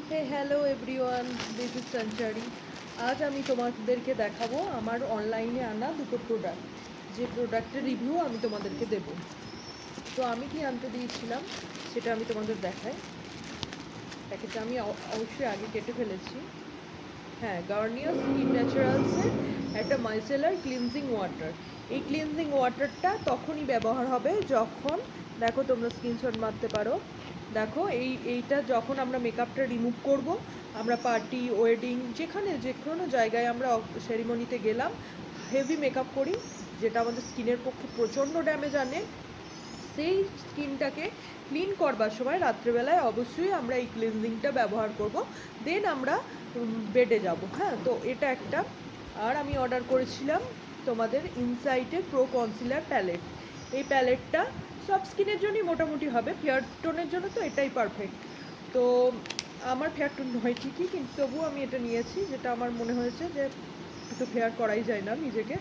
Hey hello everyone, this is Sanchari. আজ আমি তোমাদেরকে দেখাবো আমার অনলাইনে আনা দুটো প্রোডাক্ট, যে প্রোডাক্টের রিভিউ আমি তোমাদেরকে দেব। তো আমি কি আনতে দিয়েছিলাম সেটা আমি তোমাদের দেখাই। প্যাকেটটা আমি অবশ্যই আগে কেটে ফেলেছি। হ্যাঁ, গার্নিয়ার স্কিন ন্যাচারালসের একটা মাইসেলার ক্লিনজিং ওয়াটার। এই ক্লিনজিং ওয়াটারটা তখনই ব্যবহার হবে যখন, দেখো তোমরা স্ক্রিনশট মারতে পারো, দেখো এইটা যখন আমরা মেকআপটা রিমুভ করব, আমরা পার্টি, ওয়েডিং, যেখানে যে কোনো জায়গায় আমরা সেরিমনিতে গেলাম, হেভি মেকআপ করি, যেটা আমাদের স্কিনের পক্ষে প্রচণ্ড ড্যামেজ আনে, সেই স্কিনটাকে ক্লিন করবার সময় রাত্রেবেলায় অবশ্যই আমরা এই ক্লিনজিংটা ব্যবহার করব। দেন আমরা বেডে যাব। হ্যাঁ, তো এটা একটা। আর আমি অর্ডার করেছিলাম তোমাদের ইনসাইটের প্রো কনসিলার প্যালেট। এই প্যালেটটা সব স্কিনের জন্যই মোটামুটি হবে, ফেয়ার টোনের জন্য তো এটাই পারফেক্ট। তো আমার ফেয়ার টোন নয় ঠিকই, কিন্তু তবুও আমি এটা নিয়েছি, যেটা আমার মনে হয়েছে যে একটু ফেয়ার করাই যায় না নিজেকে।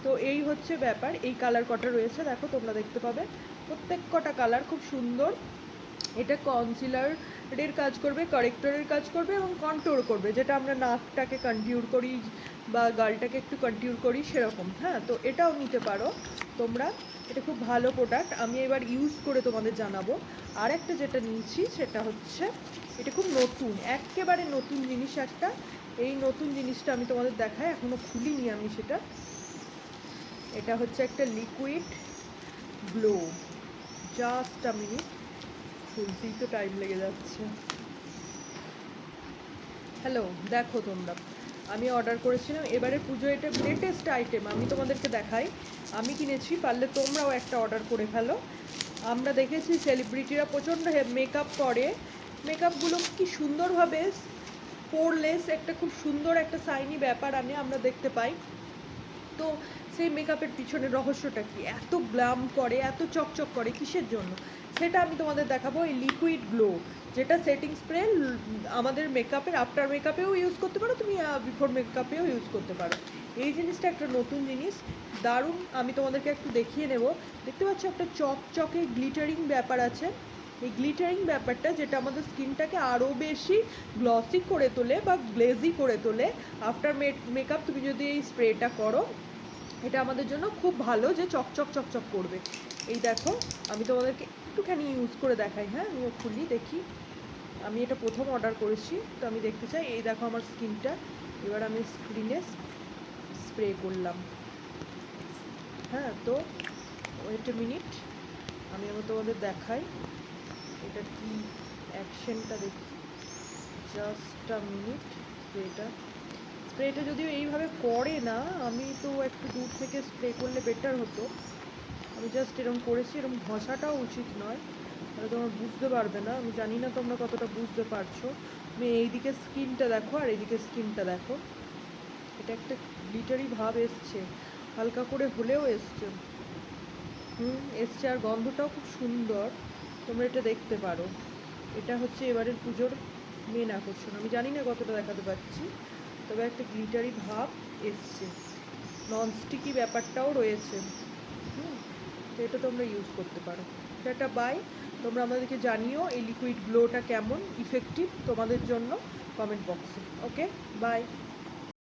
তো এই হচ্ছে ব্যাপার। এই কালার কটা রয়েছে, দেখো তোমরা দেখতে পাবে, প্রত্যেক কটা কালার খুব সুন্দর। এটা কনসিলারের কাজ করবে, কারেক্টরের কাজ করবে এবং কন্ট্রোল করবে, যেটা আমরা নাকটাকে কন্ট্যুর করি বা গালটাকে একটু কন্ট্যুর করি সেরকম। হ্যাঁ, তো এটাও নিতে পারো তোমরা। এটা খুব ভালো প্রোডাক্ট, আমি এবার ইউজ করে তোমাদের জানাবো। আর একটা যেটা নিয়েছি সেটা হচ্ছে, এটা খুব নতুন, একেবারে নতুন জিনিস একটা। এই নতুন জিনিসটা আমি তোমাদের দেখাই, এখনও খুলিনি আমি সেটা। এটা হচ্ছে একটা liquid glow. Just a minute, খুলতেই তো টাইম লেগে যাচ্ছে। হ্যালো, দেখো তোমরা, আমি অর্ডার করেছিলাম এবারে পুজো, এটা লেটেস্ট আইটেম আমি তোমাদেরকে দেখাই। আমি কিনেছি, পারলে তোমরাও একটা অর্ডার করে ফেলো। আমরা দেখেছি সেলিব্রিটিরা প্রচণ্ড মেকআপ করে, মেকআপগুলো কি সুন্দরভাবে পোরলেস, একটা খুব সুন্দর একটা সাইনি ব্যাপার আনে, আমরা দেখতে পাই। তো সেই মেকআপের পিছনের রহস্যটা কি, এত গ্ল্যাম করে, এত চকচক করে কিসের জন্য, সেটা আমি তোমাদের দেখাবো। এই লিকুইড গ্লো, যেটা সেটিং স্প্রে আমাদের মেকআপের আফটার মেকআপেও ইউজ করতে পারো তুমি, বিফোর মেকআপেও ইউজ করতে পারো। এই জিনিসটা একটা নতুন জিনিস, দারুণ। আমি তোমাদেরকে একটু দেখিয়ে নেব। দেখতে পাচ্ছ একটা চকচকে গ্লিটারিং ব্যাপার আছে। এই গ্লিটারিং ব্যাপারটা যেটা আমাদের স্কিনটাকে আরও বেশি গ্লসি করে তোলে বা গ্লেজি করে তোলে। আফটার মেকআপ তুমি যদি এই স্প্রেটা করো, এটা আমাদের জন্য খুব ভালো, যে চকচক চকচক করবে। এই দেখো, আমি তোমাদেরকে একটুখানি ইউজ করে দেখাই। হ্যাঁ, আমিও খুলি দেখি। আমি এটা প্রথম অর্ডার করেছি, তো আমি দেখতে চাই। এই দেখো আমার স্কিনটা, এবার আমি স্ক্রিনে স্প্রে করলাম। হ্যাঁ, তো ওয়েট এ মিনিট, আমি আবার তোমাদের দেখাই এটা কি অ্যাকশনটা দেখি। Just a minute. স্প্রেটা যদিও এইভাবে করে না, আমি তো একটু দূর থেকে স্প্রে করলে বেটার হতো। আমি জাস্ট এরকম করেছি, এরকম ঘষাটাও উচিত নয়, তাহলে তোমরা বুঝতে পারবে না। আমি জানি না তোমরা কতটা বুঝতে পারছো। তুমি এইদিকে স্কিনটা দেখো আর এইদিকে স্কিনটা দেখো, এটা একটা গ্লিটারি ভাব এসছে, হালকা করে হলেও এসছে। এসছে, আর গন্ধটাও খুব সুন্দর, তোমরা এটা দেখতে পারো। এটা হচ্ছে এবারের পুজোর মেন আকর্ষণ। আমি জানি না কতটা দেখাতে পারছি, তবে একটা গ্লিটারি ভাব এসছে, ননস্টিকি ব্যাপারটাও রয়েছে। তো এটা তোমরা ইউজ করতে পারো। এটা বাই। তোমরা আমাদেরকে জানিও এই লিকুইড গ্লোটা কেমন ইফেক্টিভ তোমাদের জন্য, কমেন্ট বক্সে। ওকে, বাই।